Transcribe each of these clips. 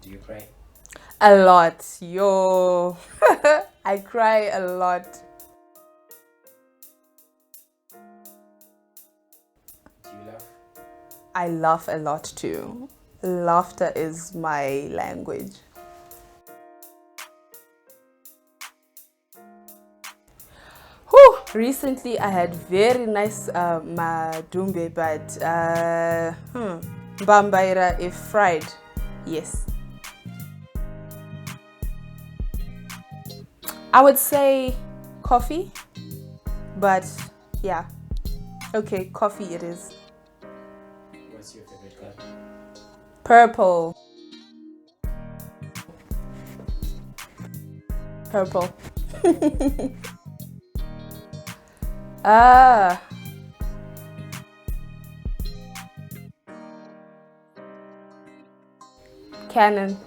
Do you cry? A lot, yo. I cry a lot. Do you laugh? I laugh a lot too. Laughter is my language. Whew, recently I had very nice madumbe, but Bambaira if fried. Yes. I would say coffee, but yeah. Okay, coffee it is. What's your favorite color? Purple. Purple. Ah, Canon.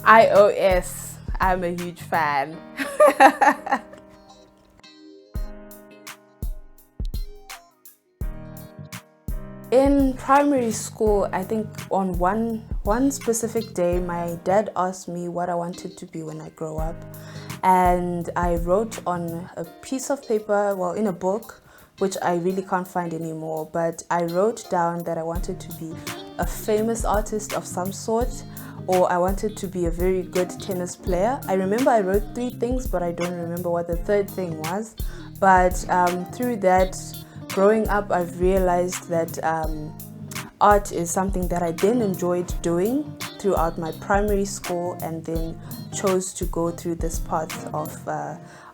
iOS. I'm a huge fan. In primary school, I think on one specific day, my dad asked me what I wanted to be when I grow up. And I wrote on a piece of paper, well, in a book, which I really can't find anymore, but I wrote down that I wanted to be a famous artist of some sort, or I wanted to be a very good tennis player. I remember I wrote 3 things, but I don't remember what the third thing was. But through that, growing up, I've realized that art is something that I then enjoyed doing throughout my primary school, and then chose to go through this path of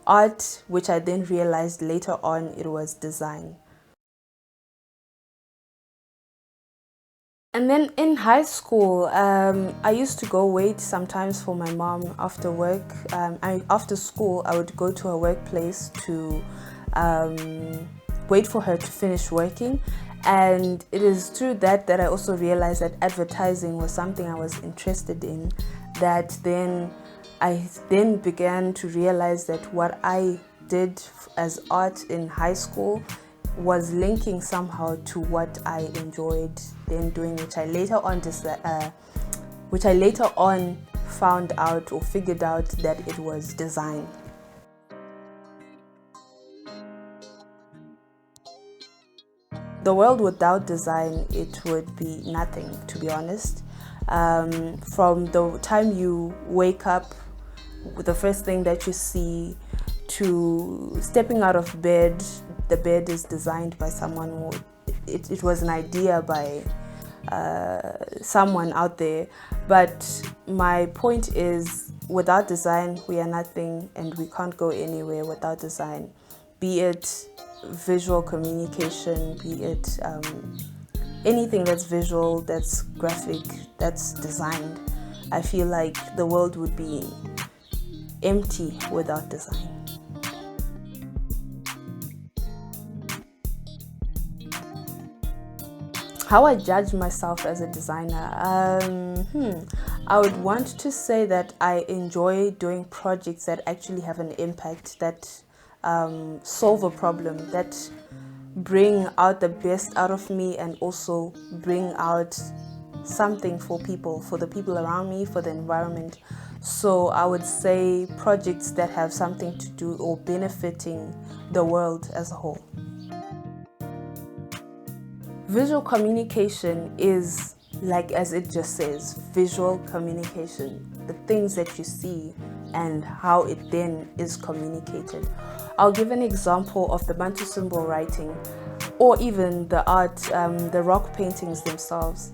art, which I then realized later on it was design. And then in high school, I used to go wait sometimes for my mom after work. After school, I would go to her workplace to wait for her to finish working. And it is through that I also realized that advertising was something I was interested in. That then I then began to realize that what I did as art in high school was linking somehow to what I enjoyed then doing, which I later on found out or figured out that it was design. The world without design, it would be nothing, to be honest. From the time you wake up, the first thing that you see, to stepping out of bed, the bed is designed by someone, or it was an idea by someone out there. But my point is, without design, we are nothing, and we can't go anywhere without design. Be it visual communication, be it anything that's visual, that's graphic, that's designed. I feel like the world would be empty without design. How I judge myself as a designer, I would want to say that I enjoy doing projects that actually have an impact, that solve a problem, that bring out the best out of me, and also bring out something for people, for the people around me, for the environment. So I would say projects that have something to do or benefiting the world as a whole. Visual communication is, like as it just says, visual communication, the things that you see and how it then is communicated. I'll give an example of the Bantu symbol writing, or even the art, the rock paintings themselves.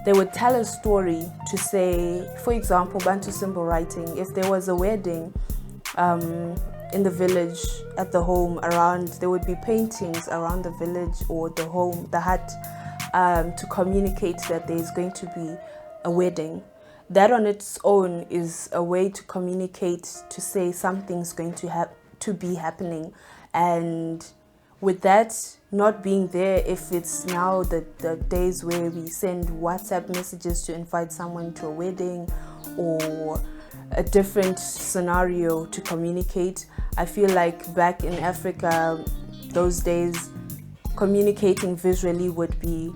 They would tell a story to say, for example, Bantu symbol writing, if there was a wedding in the village, at the home, around, there would be paintings around the village or the home, the hut, to communicate that there is going to be a wedding. That on its own is a way to communicate, to say something's going to be happening. And with that not being there, if it's now the days where we send WhatsApp messages to invite someone to a wedding or a different scenario to communicate, I feel like back in Africa, those days, communicating visually would be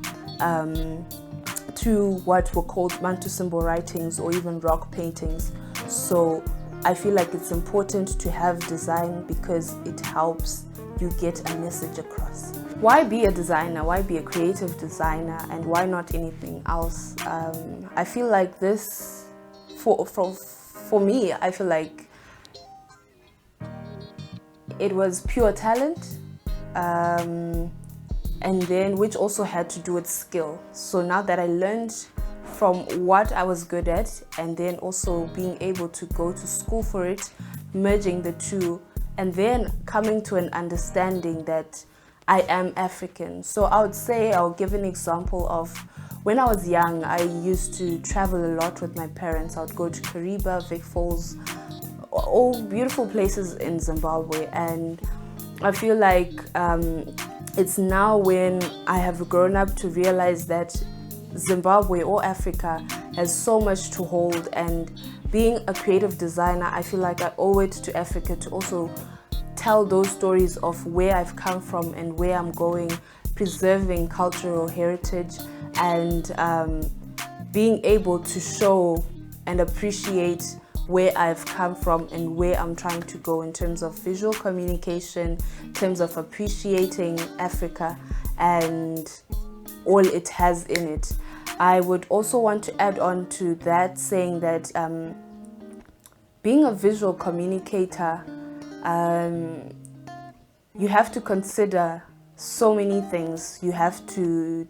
through what were called Bantu symbol writings or even rock paintings. So I feel like it's important to have design because it helps you get a message across. Why be a designer? Why be a creative designer? And why not anything else? I feel like this, for me, I feel like it was pure talent, and then which also had to do with skill. So now that I learned from what I was good at, and then also being able to go to school for it, merging the two, and then coming to an understanding that I am African. So I would say, I'll give an example of when I was young, I used to travel a lot with my parents. I would go to Kariba, Vic Falls, all beautiful places in Zimbabwe. And I feel like it's now when I have grown up to realize that Zimbabwe or Africa has so much to hold, and being a creative designer, I feel like I owe it to Africa to also tell those stories of where I've come from and where I'm going, preserving cultural heritage, and being able to show and appreciate where I've come from and where I'm trying to go in terms of visual communication, in terms of appreciating Africa and all it has in it. I would also want to add on to that, saying that being a visual communicator, you have to consider so many things. You have to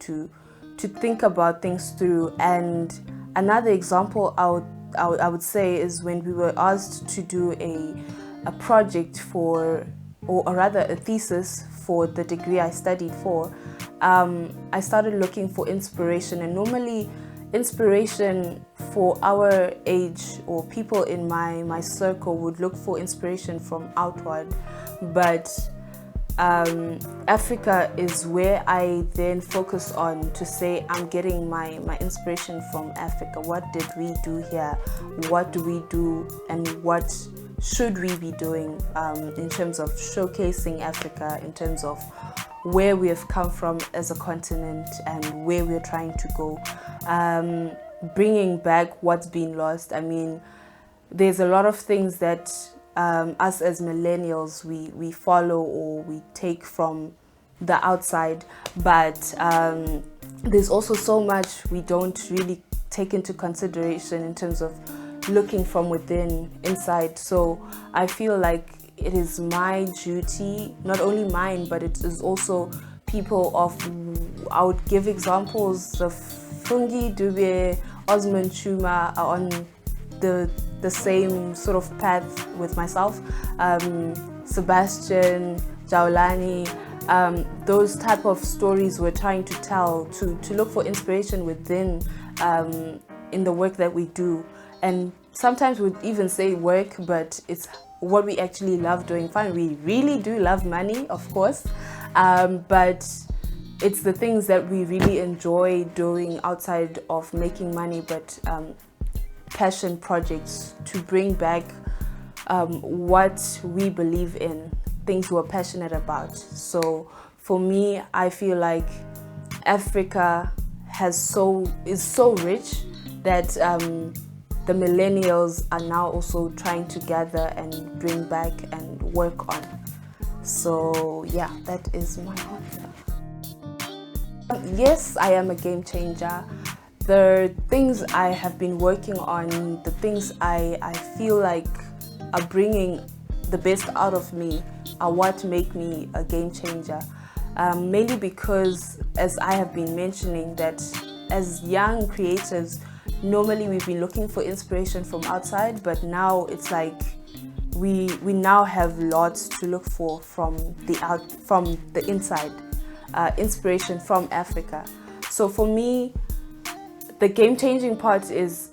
think about things through. And another example I would say is when we were asked to do a project for, or rather a thesis for the degree I studied for, I started looking for inspiration. And normally inspiration for our age or people in my circle would look for inspiration from outward, but Africa is where I then focus on to say I'm getting my inspiration from Africa. What did we do here? What do we do? And what should we be doing in terms of showcasing Africa, in terms of where we have come from as a continent and where we're trying to go, bringing back what's been lost. I mean, there's a lot of things that us as millennials we follow or we take from the outside, but there's also so much we don't really take into consideration in terms of looking from within, inside. So I feel like it is my duty, not only mine, but it is also people of, I would give examples of Fungi, Dube, Osman Chuma are on the same sort of path with myself. Sebastian, Jaulani, those type of stories we're trying to tell, to look for inspiration within in the work that we do. And sometimes we'd even say work, but it's what we actually love doing. Fine, we really do love money, of course, but it's the things that we really enjoy doing outside of making money, but passion projects to bring back what we believe in, things we're passionate about. So for me, I feel like Africa is so rich that the millennials are now also trying to gather and bring back and work on. So yeah, that is my answer. Yes, I am a game changer. The things I have been working on, the things I feel like are bringing the best out of me are what make me a game changer. Mainly because, as I have been mentioning, that as young creators, normally we've been looking for inspiration from outside, but now it's like we now have lots to look for from the inside, inspiration from Africa. So for me, the game-changing part is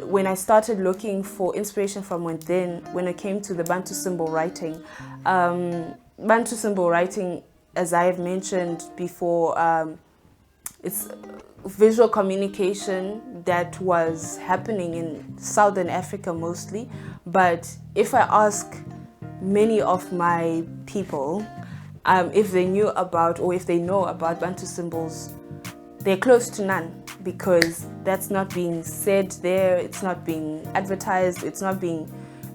when I started looking for inspiration from within, when it came to the Bantu symbol writing. Bantu symbol writing, as I have mentioned before, it's visual communication that was happening in Southern Africa mostly. But if I ask many of my people, if they knew about, or if they know about Bantu symbols, they're close to none, because that's not being said there, it's not being advertised,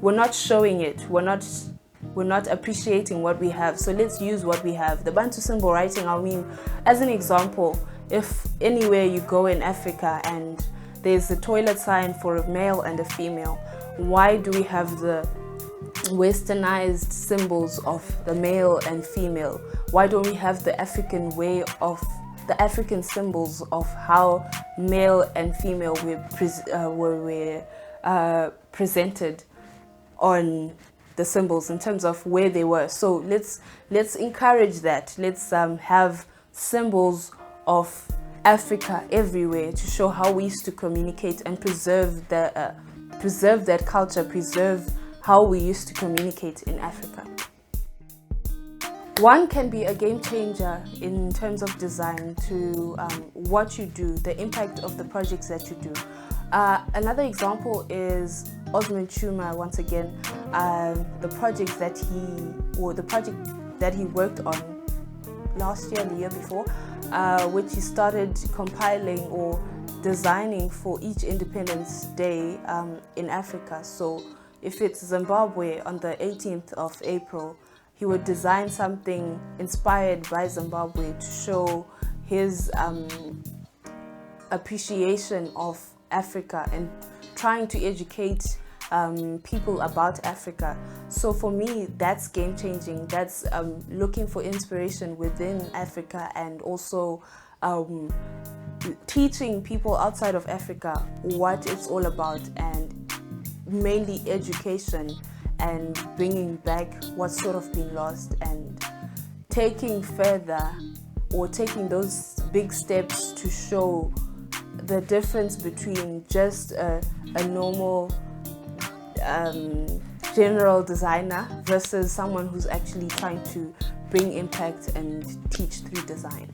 we're not showing it, we're not appreciating what we have. So let's use what we have. The Bantu symbol writing, I mean, as an example, if anywhere you go in Africa and there's a toilet sign for a male and a female, why do we have the westernized symbols of the male and female? Why don't we have the African way of the African symbols of how male and female were presented on the symbols in terms of where they were? So let's encourage that. Let's have symbols of Africa everywhere to show how we used to communicate and preserve that culture, preserve how we used to communicate in Africa. One can be a game changer in terms of design to what you do, the impact of the projects that you do. Another example is Osmond Chuma, once again, the project that he worked on last year, the year before, which he started compiling or designing for each Independence Day in Africa. So if it's Zimbabwe on the 18th of April, he would design something inspired by Zimbabwe to show his appreciation of Africa and trying to educate people about Africa. So for me, that's game changing. That's looking for inspiration within Africa, and also teaching people outside of Africa what it's all about, and mainly education, and bringing back what's sort of been lost, and taking further, or taking those big steps to show the difference between just a normal general designer versus someone who's actually trying to bring impact and teach through design.